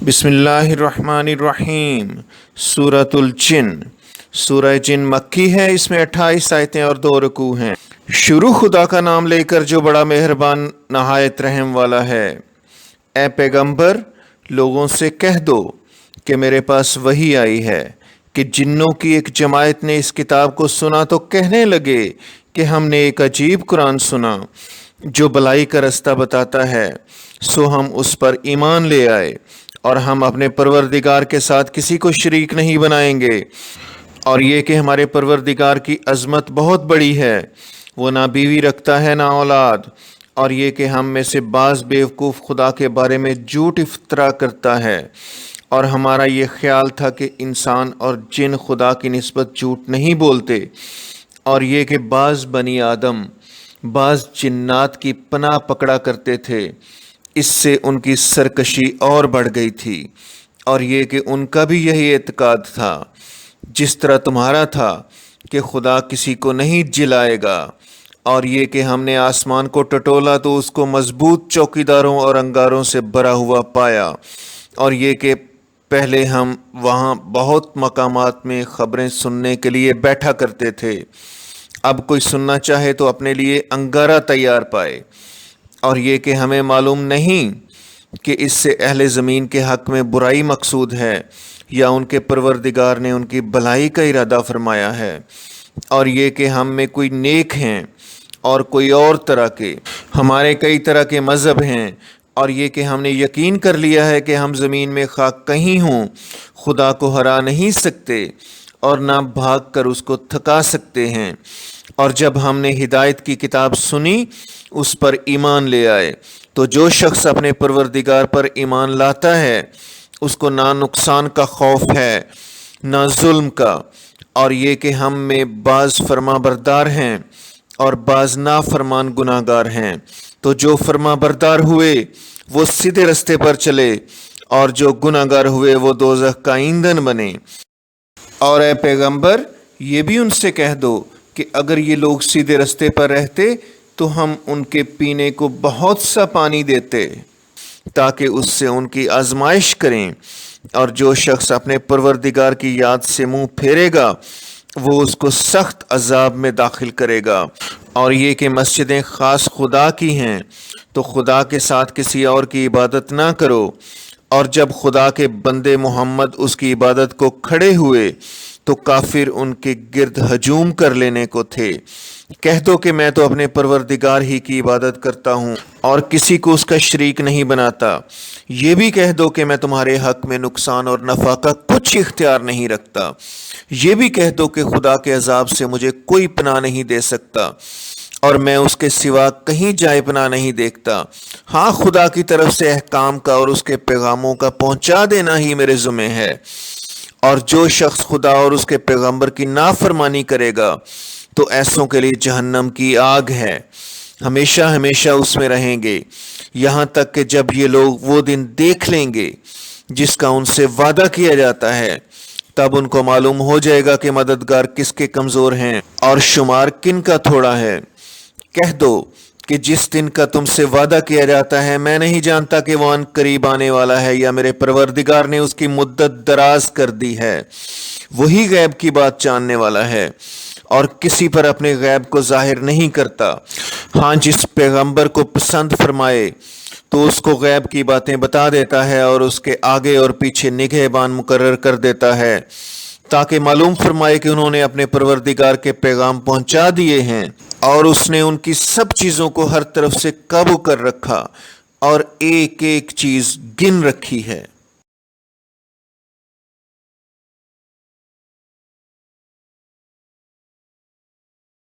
بسم اللہ الرحمن الرحیم۔ سورۃ الجن، سورہ جن مکی ہے، اس میں 28 آیتیں اور 2 رکوع ہیں۔ شروع خدا کا نام لے کر جو بڑا مہربان نہایت رحم والا ہے۔ اے پیغمبر، لوگوں سے کہہ دو کہ میرے پاس وحی آئی ہے کہ جنوں کی ایک جماعت نے اس کتاب کو سنا تو کہنے لگے کہ ہم نے ایک عجیب قرآن سنا جو بھلائی کا رستہ بتاتا ہے، سو ہم اس پر ایمان لے آئے اور ہم اپنے پروردگار کے ساتھ کسی کو شریک نہیں بنائیں گے، اور یہ کہ ہمارے پروردگار کی عظمت بہت بڑی ہے، وہ نہ بیوی رکھتا ہے نہ اولاد، اور یہ کہ ہم میں سے بعض بیوقوف خدا کے بارے میں جھوٹ افطرا کرتا ہے، اور ہمارا یہ خیال تھا کہ انسان اور جن خدا کی نسبت جھوٹ نہیں بولتے، اور یہ کہ بعض بنی آدم بعض جنات کی پناہ پکڑا کرتے تھے، اس سے ان کی سرکشی اور بڑھ گئی تھی، اور یہ کہ ان کا بھی یہی اعتقاد تھا جس طرح تمہارا تھا کہ خدا کسی کو نہیں جلائے گا، اور یہ کہ ہم نے آسمان کو ٹٹولا تو اس کو مضبوط چوکیداروں اور انگاروں سے بھرا ہوا پایا، اور یہ کہ پہلے ہم وہاں بہت مقامات میں خبریں سننے کے لیے بیٹھا کرتے تھے، اب کوئی سننا چاہے تو اپنے لیے انگارہ تیار پائے، اور یہ کہ ہمیں معلوم نہیں کہ اس سے اہل زمین کے حق میں برائی مقصود ہے یا ان کے پروردگار نے ان کی بھلائی کا ارادہ فرمایا ہے، اور یہ کہ ہم میں کوئی نیک ہیں اور کوئی اور طرح کے، ہمارے کئی طرح کے مذہب ہیں، اور یہ کہ ہم نے یقین کر لیا ہے کہ ہم زمین میں خاک کہیں ہوں خدا کو ہرا نہیں سکتے اور نہ بھاگ کر اس کو تھکا سکتے ہیں، اور جب ہم نے ہدایت کی کتاب سنی اس پر ایمان لے آئے، تو جو شخص اپنے پروردگار پر ایمان لاتا ہے اس کو نہ نقصان کا خوف ہے نہ ظلم کا، اور یہ کہ ہم میں بعض فرما بردار ہیں اور بعض نافرمان گناہ گار ہیں، تو جو فرما بردار ہوئے وہ سیدھے رستے پر چلے، اور جو گناہ گار ہوئے وہ دوزخ کا ایندھن بنے۔ اور اے پیغمبر، یہ بھی ان سے کہہ دو کہ اگر یہ لوگ سیدھے رستے پر رہتے تو ہم ان کے پینے کو بہت سا پانی دیتے تاکہ اس سے ان کی آزمائش کریں، اور جو شخص اپنے پروردگار کی یاد سے منہ پھیرے گا وہ اس کو سخت عذاب میں داخل کرے گا، اور یہ کہ مسجدیں خاص خدا کی ہیں تو خدا کے ساتھ کسی اور کی عبادت نہ کرو، اور جب خدا کے بندے محمد اس کی عبادت کو کھڑے ہوئے تو کافر ان کے گرد ہجوم کر لینے کو تھے، کہہ دو کہ میں تو اپنے پروردگار ہی کی عبادت کرتا ہوں اور کسی کو اس کا شریک نہیں بناتا، یہ بھی کہہ دو کہ میں تمہارے حق میں نقصان اور نفع کا کچھ اختیار نہیں رکھتا، یہ بھی کہہ دو کہ خدا کے عذاب سے مجھے کوئی پناہ نہیں دے سکتا اور میں اس کے سوا کہیں جائے پناہ نہیں دیکھتا، ہاں خدا کی طرف سے احکام کا اور اس کے پیغاموں کا پہنچا دینا ہی میرے ذمہ ہے، اور جو شخص خدا اور اس کے پیغمبر کی نافرمانی کرے گا تو ایسوں کے لیے جہنم کی آگ ہے، ہمیشہ ہمیشہ اس میں رہیں گے، یہاں تک کہ جب یہ لوگ وہ دن دیکھ لیں گے جس کا ان سے وعدہ کیا جاتا ہے، تب ان کو معلوم ہو جائے گا کہ مددگار کس کے کمزور ہیں اور شمار کن کا تھوڑا ہے۔ کہہ دو کہ جس دن کا تم سے وعدہ کیا جاتا ہے میں نہیں جانتا کہ وہ ان قریب آنے والا ہے یا میرے پروردگار نے اس کی مدت دراز کر دی ہے، وہی غیب کی بات جاننے والا ہے اور کسی پر اپنے غیب کو ظاہر نہیں کرتا، ہاں جس پیغمبر کو پسند فرمائے تو اس کو غیب کی باتیں بتا دیتا ہے اور اس کے آگے اور پیچھے نگہبان مقرر کر دیتا ہے تاکہ معلوم فرمائے کہ انہوں نے اپنے پروردگار کے پیغام پہنچا دیے ہیں، اور اس نے ان کی سب چیزوں کو ہر طرف سے قابو کر رکھا اور ایک ایک چیز گن رکھی ہے۔